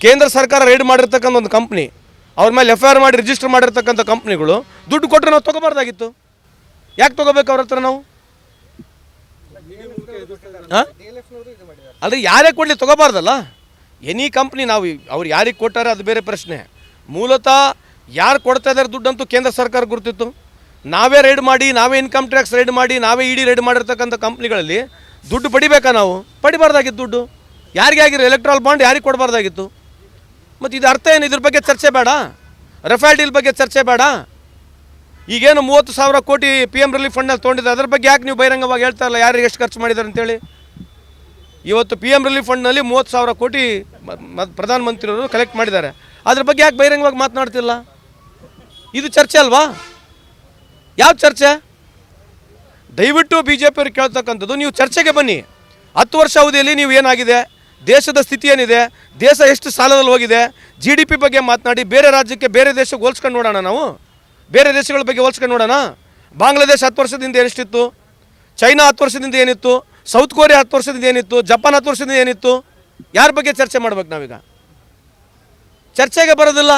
ಕೇಂದ್ರ ಸರ್ಕಾರ ರೈಡ್ ಮಾಡಿರ್ತಕ್ಕಂಥ ಒಂದು ಕಂಪ್ನಿ, ಅವ್ರ ಮೇಲೆ FIR ಮಾಡಿ ರಿಜಿಸ್ಟರ್ ಮಾಡಿರ್ತಕ್ಕಂಥ ಕಂಪ್ನಿಗಳು ದುಡ್ಡು ಕೊಟ್ಟರೆ ನಾವು ತೊಗೋಬಾರ್ದಾಗಿತ್ತು. ಯಾಕೆ ತೊಗೋಬೇಕು ಅವ್ರ ಹತ್ರ ನಾವು? ಅಲ್ರಿ, ಯಾರೇ ಕೊಡಲಿ ತೊಗೋಬಾರ್ದಲ್ಲ. ಎನಿ ಕಂಪ್ನಿ ನಾವು ಅವ್ರು ಯಾರಿಗೆ ಕೊಟ್ಟಾರೆ ಅದು ಬೇರೆ ಪ್ರಶ್ನೆ. ಮೂಲತಃ ಯಾರು ಕೊಡ್ತಾ ಇದ್ದಾರೆ ದುಡ್ಡಂತೂ ಕೇಂದ್ರ ಸರ್ಕಾರ ಗುರುತಿತ್ತು. ನಾವೇ ರೈಡ್ ಮಾಡಿ, ನಾವೇ ಇನ್ಕಮ್ ಟ್ಯಾಕ್ಸ್ ರೈಡ್ ಮಾಡಿ, ನಾವೇ ಇಡಿ ರೈಡ್ ಮಾಡಿರ್ತಕ್ಕಂಥ ಕಂಪ್ನಿಗಳಲ್ಲಿ ದುಡ್ಡು ಪಡಿಬೇಕಾ? ನಾವು ಪಡಿಬಾರ್ದಾಗಿತ್ತು ದುಡ್ಡು. ಯಾರಿಗೆ ಆಗಿರೋ ಎಲೆಕ್ಟ್ರಾಲ್ ಬಾಂಡ್ ಯಾರಿಗೆ ಕೊಡಬಾರ್ದಾಗಿತ್ತು? ಮತ್ತು ಇದು ಅರ್ಥ ಏನು? ಇದ್ರ ಬಗ್ಗೆ ಚರ್ಚೆ ಬೇಡ? ರಫೇಲ್ ಡೀಲ್ ಬಗ್ಗೆ ಚರ್ಚೆ ಬೇಡ? ಈಗೇನು 30,000 ಕೋಟಿ PM ರಿಲೀಫ್ ಫಂಡ್ನಲ್ಲಿ ತೊಗೊಂಡಿದ್ದಾರೆ, ಅದ್ರ ಬಗ್ಗೆ ಯಾಕೆ ನೀವು ಬಹಿರಂಗವಾಗಿ ಹೇಳ್ತಾ ಇಲ್ಲ ಯಾರಿಗೆ ಎಷ್ಟು ಖರ್ಚು ಮಾಡಿದ್ದಾರೆ ಅಂತೇಳಿ? ಇವತ್ತು PM ರಿಲೀಫ್ ಫಂಡ್ನಲ್ಲಿ 30,000 ಕೋಟಿ ಪ್ರಧಾನಮಂತ್ರಿಯವರು ಕಲೆಕ್ಟ್ ಮಾಡಿದ್ದಾರೆ, ಅದ್ರ ಬಗ್ಗೆ ಯಾಕೆ ಬಹಿರಂಗವಾಗಿ ಮಾತನಾಡ್ತಿಲ್ಲ? ಇದು ಚರ್ಚೆ ಅಲ್ವಾ? ಯಾವ ಚರ್ಚೆ? ದಯವಿಟ್ಟು BJP ಅವ್ರಿಗೆ ಕೇಳ್ತಕ್ಕಂಥದ್ದು, ನೀವು ಚರ್ಚೆಗೆ ಬನ್ನಿ. 10 ವರ್ಷ ಅವಧಿಯಲ್ಲಿ ನೀವು ಏನಾಗಿದೆ, ದೇಶದ ಸ್ಥಿತಿ ಏನಿದೆ, ದೇಶ ಎಷ್ಟು ಸಾಲದಲ್ಲಿ ಹೋಗಿದೆ, GDP ಬಗ್ಗೆ ಮಾತನಾಡಿ. ಬೇರೆ ರಾಜ್ಯಕ್ಕೆ, ಬೇರೆ ದೇಶಕ್ಕೆ ಹೋಲ್ಸ್ಕೊಂಡು ನೋಡೋಣ. ನಾವು ಬೇರೆ ದೇಶಗಳ ಬಗ್ಗೆ ಹೋಲ್ಸ್ಕೊಂಡು ನೋಡೋಣ. ಬಾಂಗ್ಲಾದೇಶ 10 ವರ್ಷದಿಂದ ಎಷ್ಟಿತ್ತು, ಚೈನಾ 10 ವರ್ಷದಿಂದ ಏನಿತ್ತು, ಸೌತ್ ಕೊರಿಯಾ 10 ವರ್ಷದಿಂದ ಏನಿತ್ತು, ಜಪಾನ್ 10 ವರ್ಷದಿಂದ ಏನಿತ್ತು? ಯಾರ ಬಗ್ಗೆ ಚರ್ಚೆ ಮಾಡ್ಬೇಕು ನಾವೀಗ? ಚರ್ಚೆಗೆ ಬರೋದಿಲ್ಲ.